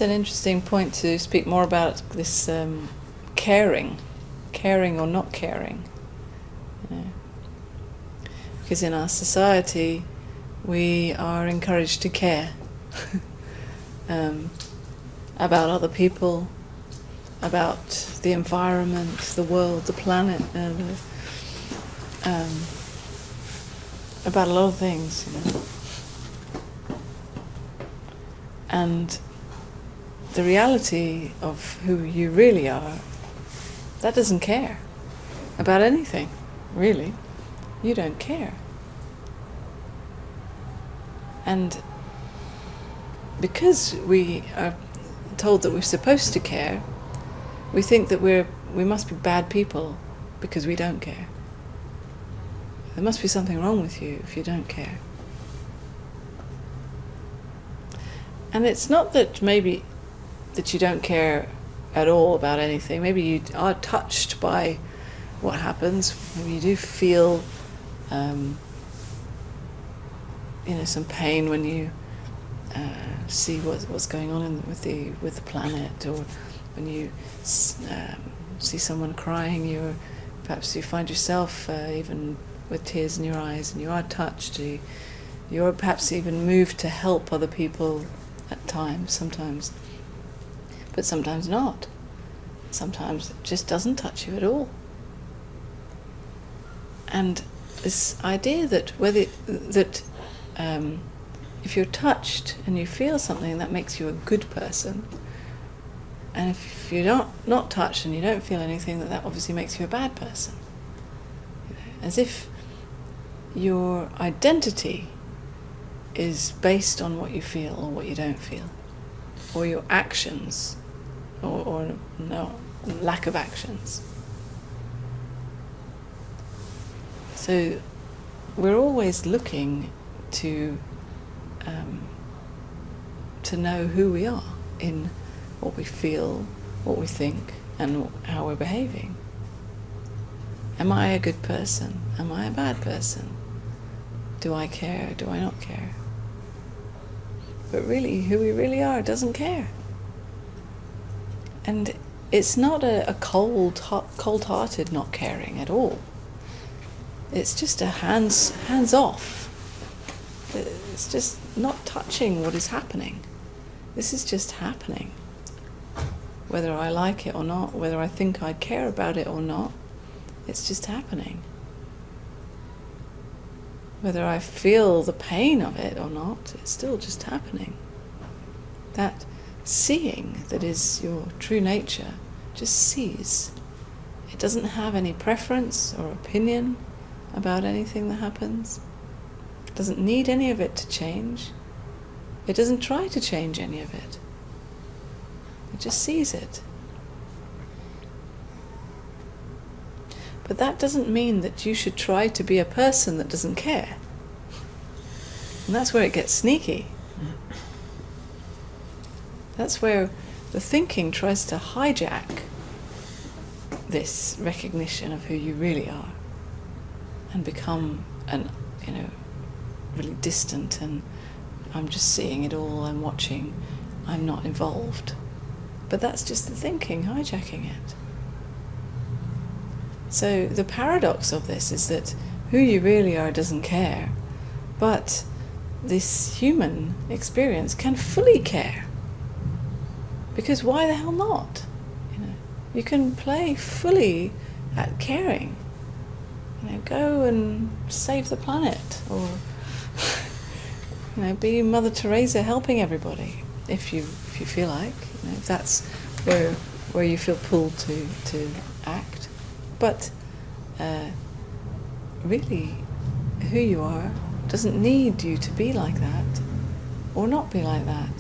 It's an interesting point to speak more about this caring or not caring. You know. Because in our society we are encouraged to care about other people, about the environment, the world, the planet, about a lot of things, you know. And the reality of who you really are, that doesn't care about anything, really. You don't care. And because we are told that we're supposed to care, we think that we must be bad people because we don't care. There must be something wrong with you if you don't care. And it's not that maybe that you don't care at all about anything. Maybe you are touched by what happens. Maybe you do feel some pain when you see what's going on with the planet, or when you see someone crying, perhaps you find yourself even with tears in your eyes, and you are touched. You're perhaps even moved to help other people at times, sometimes, but sometimes not. Sometimes it just doesn't touch you at all. And this idea that if you're touched and you feel something, that makes you a good person, and if you're not touched and you don't feel anything, that obviously makes you a bad person. As if your identity is based on what you feel or what you don't feel, or your actions, or no, lack of actions. So we're always looking to know who we are in what we feel, what we think, and how we're behaving. Am I a good person? Am I a bad person? Do I care? Do I not care? But really, who we really are doesn't care. And it's not a cold-hearted not caring at all. It's just a hands off. It's just not touching what is happening. This is just happening. Whether I like it or not, whether I think I care about it or not, it's just happening. Whether I feel the pain of it or not, it's still just happening. That seeing that is your true nature just sees. It doesn't have any preference or opinion about anything that happens. It doesn't need any of it to change. It doesn't try to change any of it. It just sees it. But that doesn't mean that you should try to be a person that doesn't care. And that's where it gets sneaky. That's where the thinking tries to hijack this recognition of who you really are and become really distant, and I'm just seeing it all, I'm watching, I'm not involved. But that's just the thinking hijacking it. So the paradox of this is that who you really are doesn't care, but this human experience can fully care. Because why the hell not? You can play fully at caring. Go and save the planet, or be Mother Teresa helping everybody if you feel like. If that's where you feel pulled to act. But really, who you are doesn't need you to be like that or not be like that.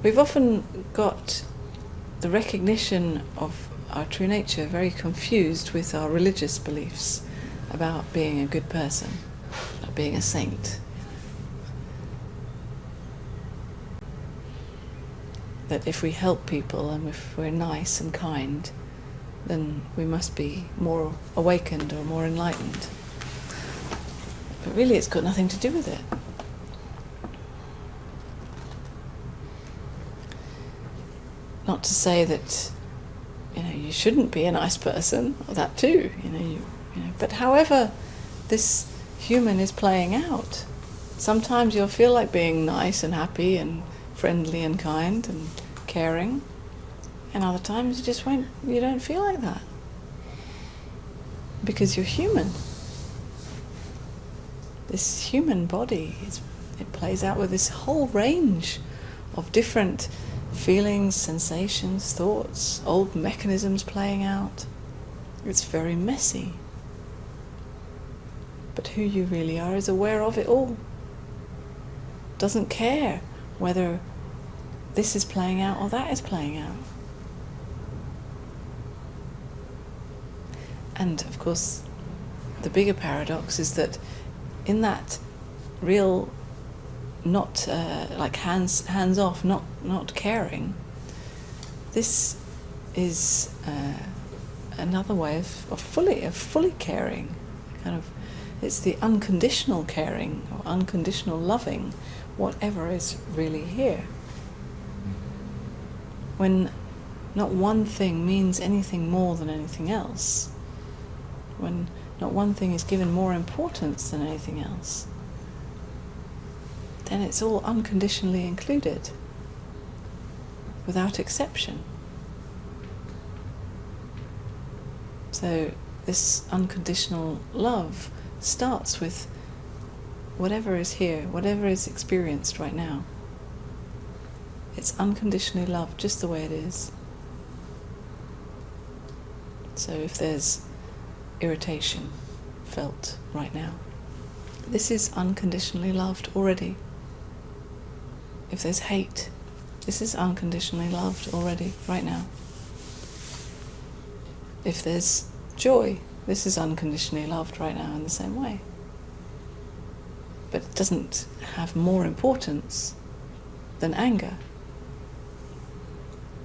We've often got the recognition of our true nature very confused with our religious beliefs about being a good person, about being a saint. That if we help people and if we're nice and kind, then we must be more awakened or more enlightened. But really it's got nothing to do with it. not to say that, you shouldn't be a nice person, or that too, but however this human is playing out, sometimes you'll feel like being nice and happy and friendly and kind and caring, and other times you don't feel like that. Because you're human. This human body, it plays out with this whole range of different feelings, sensations, thoughts, old mechanisms playing out. It's very messy. But who you really are is aware of it all. Doesn't care whether this is playing out or that is playing out. And of course, the bigger paradox is that in that real, not like hands off, not caring, this is another way of fully caring. It's the unconditional caring or unconditional loving, whatever is really here. When not one thing means anything more than anything else, when not one thing is given more importance than anything else, then it's all unconditionally included, without exception. So this unconditional love starts with whatever is here, whatever is experienced right now. It's unconditionally loved just the way it is. So if there's irritation felt right now, this is unconditionally loved already. If there's hate, this is unconditionally loved already right now. If there's joy, this is unconditionally loved right now in the same way. But it doesn't have more importance than anger.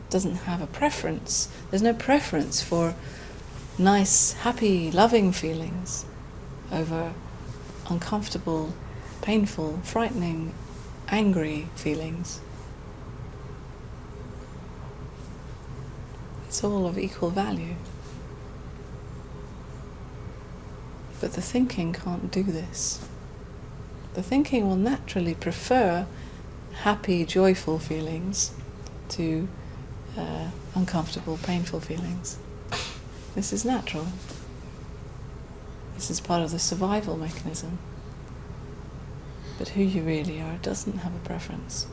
It doesn't have a preference. There's no preference for nice, happy, loving feelings over uncomfortable, painful, frightening, angry feelings. It's all of equal value. But the thinking can't do this. The thinking will naturally prefer happy, joyful feelings to uncomfortable, painful feelings. This is natural. This is part of the survival mechanism. But who you really are doesn't have a preference.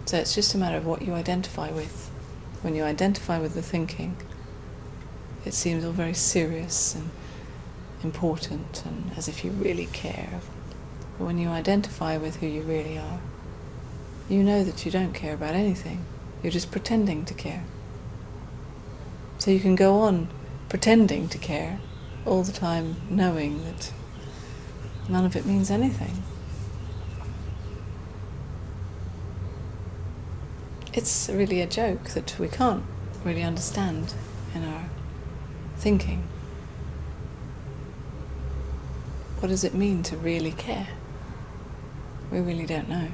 So it's just a matter of what you identify with. When you identify with the thinking, it seems all very serious and important and as if you really care. But when you identify with who you really are, you know that you don't care about anything. You're just pretending to care. So you can go on pretending to care all the time, knowing that none of it means anything. It's really a joke that we can't really understand in our thinking. What does it mean to really care? We really don't know.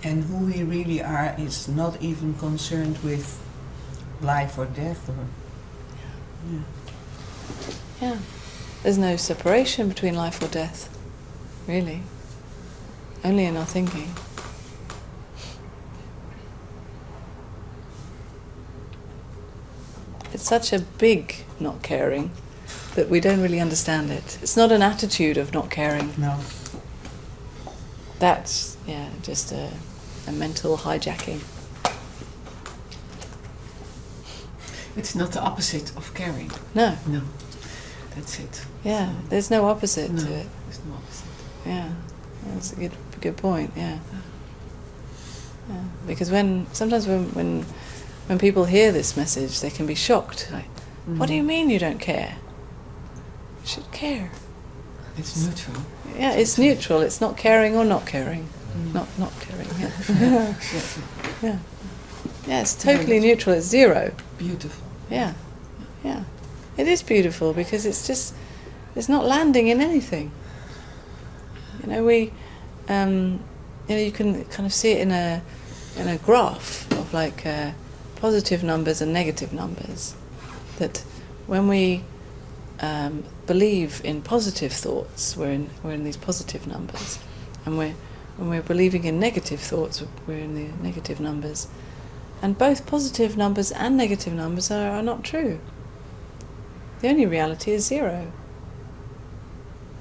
And who we really are is not even concerned with life or death, or Yeah. There's no separation between life or death, really. Only in our thinking. It's such a big not caring that we don't really understand it. It's not an attitude of not caring. No. That's, just a mental hijacking. It's not the opposite of caring. No. No. That's it. Yeah, there's no opposite No, to it. there's no opposite. Yeah, that's a good point. Yeah, because sometimes when people hear this message, they can be shocked. Like, what do you mean you don't care? You should care. It's neutral. Yeah, it's neutral. It's not caring or not caring. Not caring. Yeah. Yeah. Yeah, it's totally neutral. It's zero. Beautiful. Yeah. Yeah. It is beautiful because it's not landing in anything. We you can kind of see it in a graph of like positive numbers and negative numbers. That when we believe in positive thoughts, we're in these positive numbers, and when we're believing in negative thoughts, we're in the negative numbers. And both positive numbers and negative numbers are not true. The only reality is zero.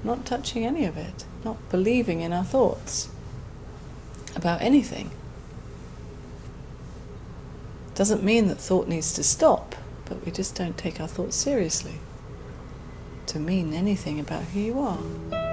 Not touching any of it, not believing in our thoughts about anything. Doesn't mean that thought needs to stop, but we just don't take our thoughts seriously to mean anything about who you are.